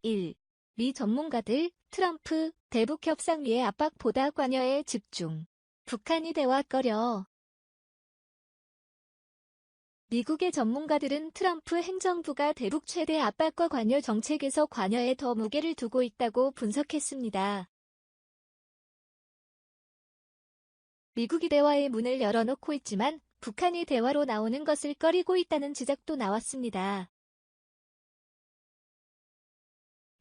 1. 미 전문가들, 트럼프, 대북 협상 위의 압박보다 관여에 집중. 북한이 대화꺼려. 미국의 전문가들은 트럼프 행정부가 대북 최대 압박과 관여 정책에서 관여에 더 무게를 두고 있다고 분석했습니다. 미국이 대화의 문을 열어놓고 있지만 북한이 대화로 나오는 것을 꺼리고 있다는 지적도 나왔습니다.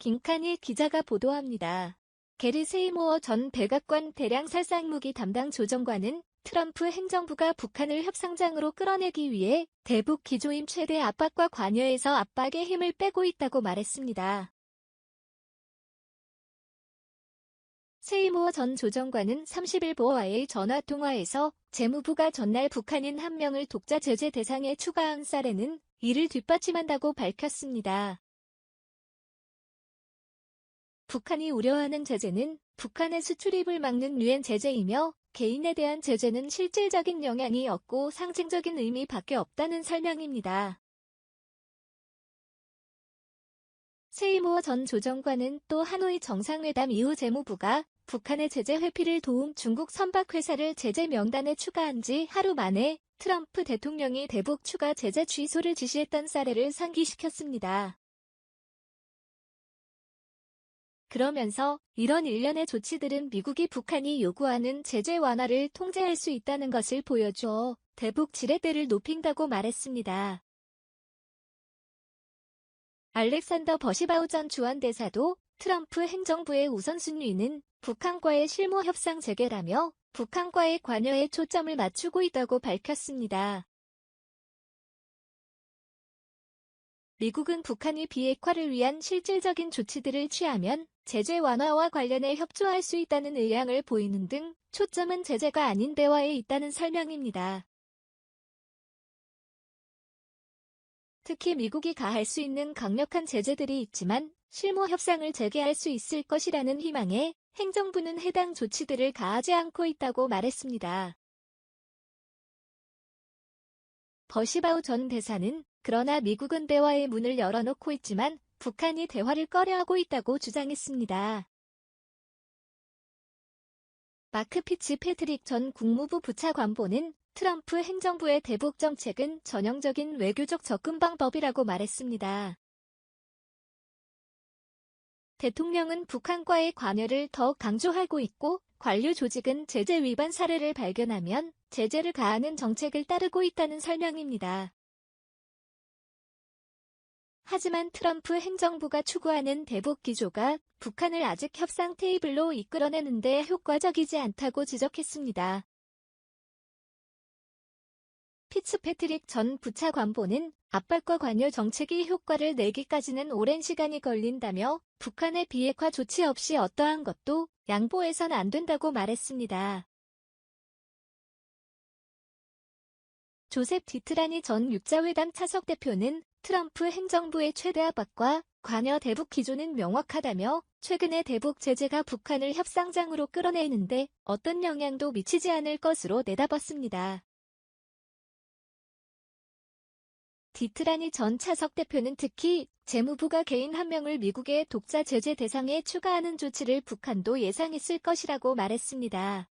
김칸희 기자가 보도합니다. 게리 세이모어 전 백악관 대량살상무기 담당 조정관은 트럼프 행정부가 북한을 협상장으로 끌어내기 위해 대북 기조임 최대 압박과 관여에서 압박의 힘을 빼고 있다고 말했습니다. 세이모어 전 조정관은 30일 보어와의 전화통화에서 재무부가 전날 북한인 한 명을 독자 제재 대상에 추가한 사례는 이를 뒷받침한다고 밝혔습니다. 북한이 우려하는 제재는 북한의 수출입을 막는 유엔 제재이며 개인에 대한 제재는 실질적인 영향이 없고 상징적인 의미밖에 없다는 설명입니다. 세이모어 전 조정관은 또 하노이 정상회담 이후 재무부가 북한의 제재 회피를 도움 중국 선박회사를 제재 명단에 추가한 지 하루 만에 트럼프 대통령이 대북 추가 제재 취소를 지시했던 사례를 상기시켰습니다. 그러면서 이런 일련의 조치들은 미국이 북한이 요구하는 제재 완화를 통제할 수 있다는 것을 보여줘 대북 지렛대를 높인다고 말했습니다. 알렉산더 버시바우 전 주한대사도 트럼프 행정부의 우선순위는 북한과의 실무 협상 재개라며 북한과의 관여에 초점을 맞추고 있다고 밝혔습니다. 미국은 북한이 비핵화를 위한 실질적인 조치들을 취하면 제재 완화와 관련해 협조할 수 있다는 의향을 보이는 등 초점은 제재가 아닌 대화에 있다는 설명입니다. 특히 미국이 가할 수 있는 강력한 제재들이 있지만 실무 협상을 재개할 수 있을 것이라는 희망에 행정부는 해당 조치들을 가하지 않고 있다고 말했습니다. 버시바우 전 대사는 그러나 미국은 대화의 문을 열어놓고 있지만 북한이 대화를 꺼려하고 있다고 주장했습니다. 마크 피츠 패트릭 전 국무부 부차관보는 트럼프 행정부의 대북 정책은 전형적인 외교적 접근 방법이라고 말했습니다. 대통령은 북한과의 관여를 더 강조하고 있고 관료 조직은 제재 위반 사례를 발견하면 제재를 가하는 정책을 따르고 있다는 설명입니다. 하지만 트럼프 행정부가 추구하는 대북 기조가 북한을 아직 협상 테이블로 이끌어내는 데 효과적이지 않다고 지적했습니다. 피츠패트릭 전 부차관보는 압박과 관여 정책이 효과를 내기까지는 오랜 시간이 걸린다며 북한의 비핵화 조치 없이 어떠한 것도 양보해선 안 된다고 말했습니다. 조셉 디트라니 전 육자회담 차석 대표는 트럼프 행정부의 최대 압박과 관여 대북 기조는 명확하다며 최근의 대북 제재가 북한을 협상장으로 끌어내는데 어떤 영향도 미치지 않을 것으로 내다봤습니다. 디트라니 전 차석 대표는 특히 재무부가 개인 한 명을 미국의 독자 제재 대상에 추가하는 조치를 북한도 예상했을 것이라고 말했습니다.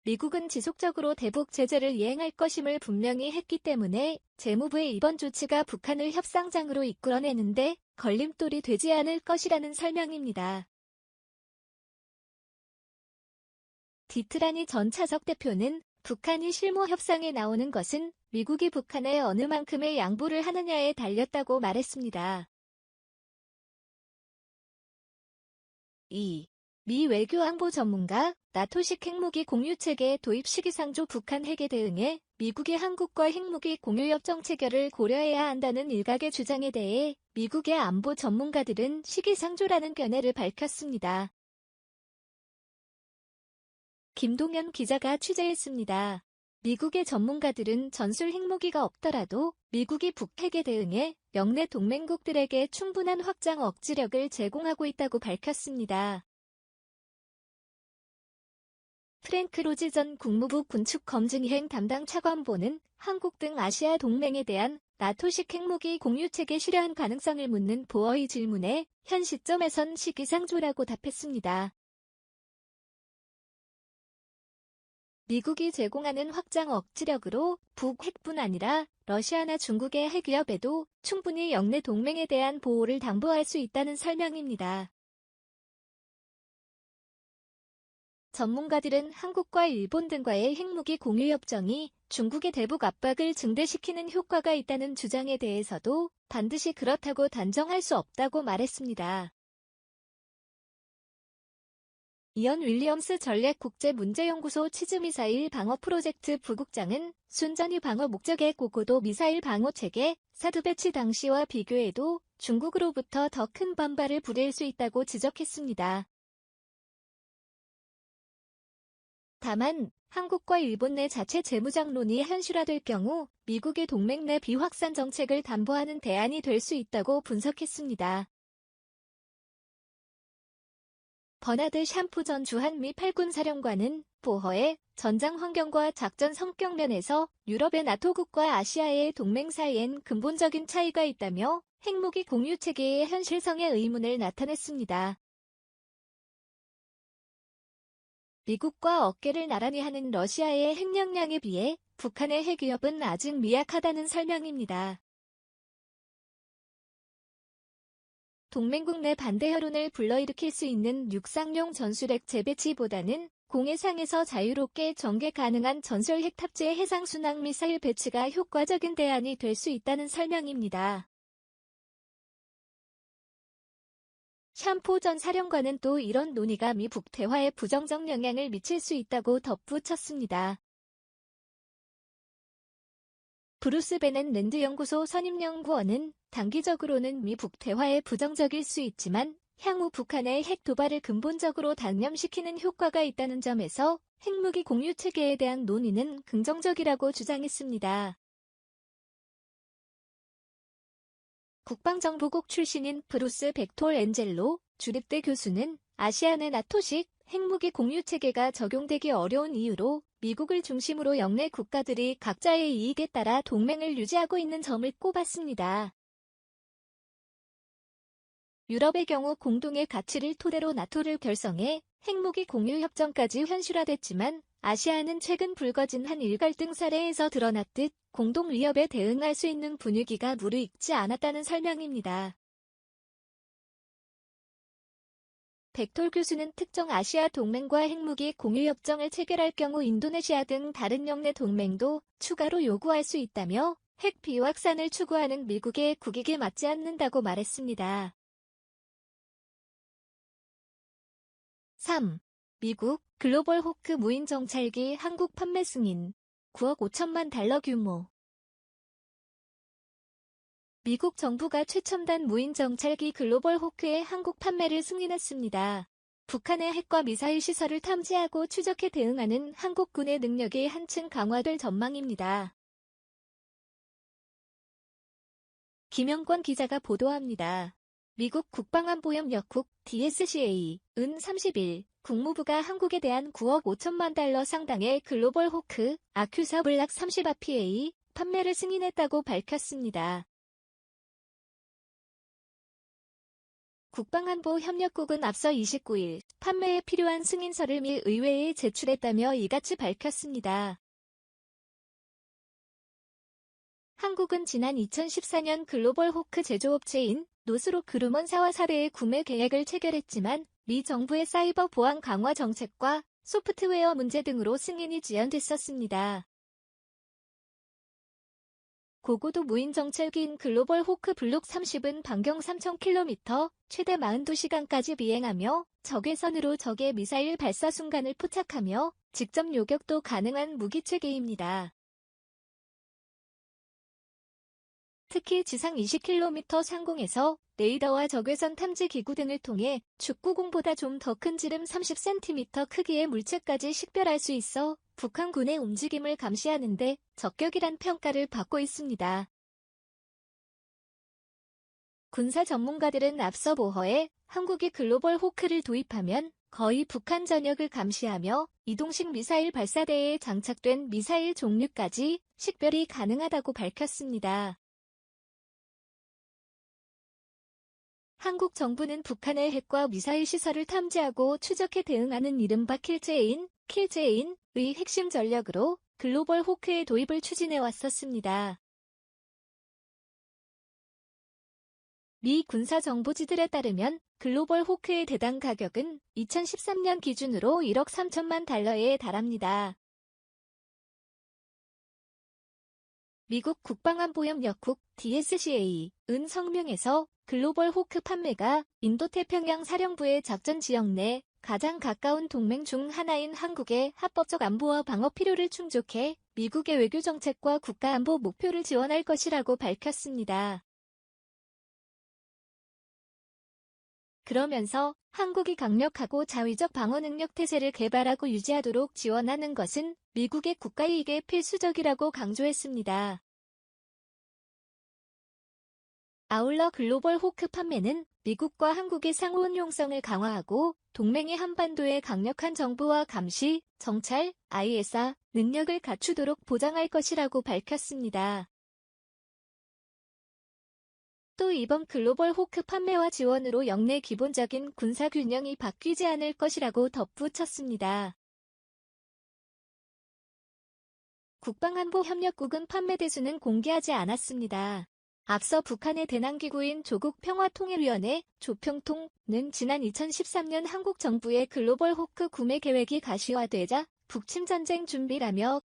미국은 지속적으로 대북 제재를 이행할 것임을 분명히 했기 때문에 재무부의 이번 조치가 북한을 협상장으로 이끌어내는데 걸림돌이 되지 않을 것이라는 설명입니다. 디트라니 전 차석 대표는 북한이 실무 협상에 나오는 것은 미국이 북한에 어느 만큼의 양보를 하느냐에 달렸다고 말했습니다. 2. 미 외교안보 전문가, 나토식 핵무기 공유체계 도입 시기상조 북한 핵에 대응해 미국이 한국과 핵무기 공유협정 체결을 고려해야 한다는 일각의 주장에 대해 미국의 안보 전문가들은 시기상조라는 견해를 밝혔습니다. 김동연 기자가 취재했습니다. 미국의 전문가들은 전술 핵무기가 없더라도 미국이 북핵에 대응해 영내 동맹국들에게 충분한 확장 억지력을 제공하고 있다고 밝혔습니다. 프랭크 로즈 전 국무부 군축검증이행 담당 차관보는 한국 등 아시아 동맹에 대한 나토식 핵무기 공유체계 실현 가능성을 묻는 보어의 질문에 현 시점에선 시기상조라고 답했습니다. 미국이 제공하는 확장 억지력으로 북핵뿐 아니라 러시아나 중국의 핵위협에도 충분히 영내 동맹에 대한 보호를 담보할 수 있다는 설명입니다. 전문가들은 한국과 일본 등과의 핵무기 공유 협정이 중국의 대북 압박을 증대시키는 효과가 있다는 주장에 대해서도 반드시 그렇다고 단정할 수 없다고 말했습니다. 이언 윌리엄스 전략국제문제연구소 치즈미사일 방어 프로젝트 부국장은 순전히 방어 목적의 고고도 미사일 방어체계 사드 배치 당시와 비교해도 중국으로부터 더 큰 반발을 부릴 수 있다고 지적했습니다. 다만 한국과 일본 내 자체 재무장론이 현실화될 경우 미국의 동맹 내 비확산 정책을 담보하는 대안이 될 수 있다고 분석했습니다. 버나드 샴푸 전 주한미 팔군 사령관은 보허의 전장 환경과 작전 성격 면에서 유럽의 나토국과 아시아의 동맹 사이엔 근본적인 차이가 있다며 핵무기 공유 체계의 현실성에 의문을 나타냈습니다. 미국과 어깨를 나란히 하는 러시아의 핵력량에 비해 북한의 핵위협은 아직 미약하다는 설명입니다. 동맹국 내 반대 여론을 불러일으킬 수 있는 육상용 전술핵 재배치보다는 공해상에서 자유롭게 전개 가능한 전술 핵 탑재 해상순항 미사일 배치가 효과적인 대안이 될 수 있다는 설명입니다. 샴푸 전 사령관은 또 이런 논의가 미북 대화에 부정적 영향을 미칠 수 있다고 덧붙였습니다. 브루스 베넨 랜드 연구소 선임연구원은 단기적으로는 미북 대화에 부정적일 수 있지만 향후 북한의 핵 도발을 근본적으로 단념시키는 효과가 있다는 점에서 핵무기 공유 체계에 대한 논의는 긍정적이라고 주장했습니다. 국방정보국 출신인 브루스 벡톨 엔젤로 주립대 교수는 아시아 내 나토식 핵무기 공유 체계가 적용되기 어려운 이유로 미국을 중심으로 영내 국가들이 각자의 이익에 따라 동맹을 유지하고 있는 점을 꼽았습니다. 유럽의 경우 공동의 가치를 토대로 나토를 결성해 핵무기 공유 협정까지 현실화됐지만 아시아는 최근 불거진 한일 갈등 사례에서 드러났듯 공동 위협에 대응할 수 있는 분위기가 무르익지 않았다는 설명입니다. 벡톨 교수는 특정 아시아 동맹과 핵무기 공유 협정을 체결할 경우 인도네시아 등 다른 영내 동맹도 추가로 요구할 수 있다며 핵 비확산을 추구하는 미국의 국익에 맞지 않는다고 말했습니다. 3. 미국 글로벌 호크 무인 정찰기 한국 판매 승인 9억 5천만 달러 규모. 미국 정부가 최첨단 무인 정찰기 글로벌 호크의 한국 판매를 승인했습니다. 북한의 핵과 미사일 시설을 탐지하고 추적해 대응하는 한국군의 능력이 한층 강화될 전망입니다. 김영권 기자가 보도합니다. 미국 국방안보협력국 DSCA,은 30일 국무부가 한국에 대한 9억 5천만 달러 상당의 글로벌 호크 아큐사 블락 30 RPA 판매를 승인했다고 밝혔습니다. 국방안보협력국은 앞서 29일 판매에 필요한 승인서를 미 의회에 제출했다며 이같이 밝혔습니다. 한국은 지난 2014년 글로벌 호크 제조업체인 노스로 그루먼사와 4대의 구매 계약을 체결했지만 미 정부의 사이버 보안 강화 정책과 소프트웨어 문제 등으로 승인이 지연됐었습니다. 고고도 무인 정찰기인 글로벌 호크 블록 30은 반경 3,000km, 최대 42시간까지 비행하며 적외선으로 적의 미사일 발사 순간을 포착하며 직접 요격도 가능한 무기체계입니다. 특히 지상 20km 상공에서 레이더와 적외선 탐지 기구 등을 통해 축구공보다 좀 더 큰 지름 30cm 크기의 물체까지 식별할 수 있어 북한군의 움직임을 감시하는 데 적격이란 평가를 받고 있습니다. 군사 전문가들은 앞서 보허에 한국이 글로벌 호크를 도입하면 거의 북한 전역을 감시하며 이동식 미사일 발사대에 장착된 미사일 종류까지 식별이 가능하다고 밝혔습니다. 한국 정부는 북한의 핵과 미사일 시설을 탐지하고 추적해 대응하는 이른바 킬제인, 의 핵심 전력으로 글로벌 호크의 도입을 추진해 왔었습니다. 미 군사정보지들에 따르면 글로벌 호크의 대당 가격은 2013년 기준으로 1억 3천만 달러에 달합니다. 미국 국방안보협력국 DSCA은 성명에서 글로벌 호크 판매가 인도태평양 사령부의 작전 지역 내 가장 가까운 동맹 중 하나인 한국의 합법적 안보와 방어 필요를 충족해 미국의 외교 정책과 국가안보 목표를 지원할 것이라고 밝혔습니다. 그러면서 한국이 강력하고 자위적 방어 능력 태세를 개발하고 유지하도록 지원하는 것은 미국의 국가이익에 필수적이라고 강조했습니다. 아울러 글로벌 호크 판매는 미국과 한국의 상호 운용성을 강화하고 동맹이 한반도의 강력한 정보와 감시, 정찰, ISR 능력을 갖추도록 보장할 것이라고 밝혔습니다. 또 이번 글로벌 호크 판매와 지원으로 영내 기본적인 군사균형이 바뀌지 않을 것이라고 덧붙였습니다. 국방안보협력국은 판매 대수는 공개하지 않았습니다. 앞서 북한의 대남기구인 조국평화통일위원회 조평통은 지난 2013년 한국 정부의 글로벌 호크 구매 계획이 가시화되자 북침 전쟁 준비라며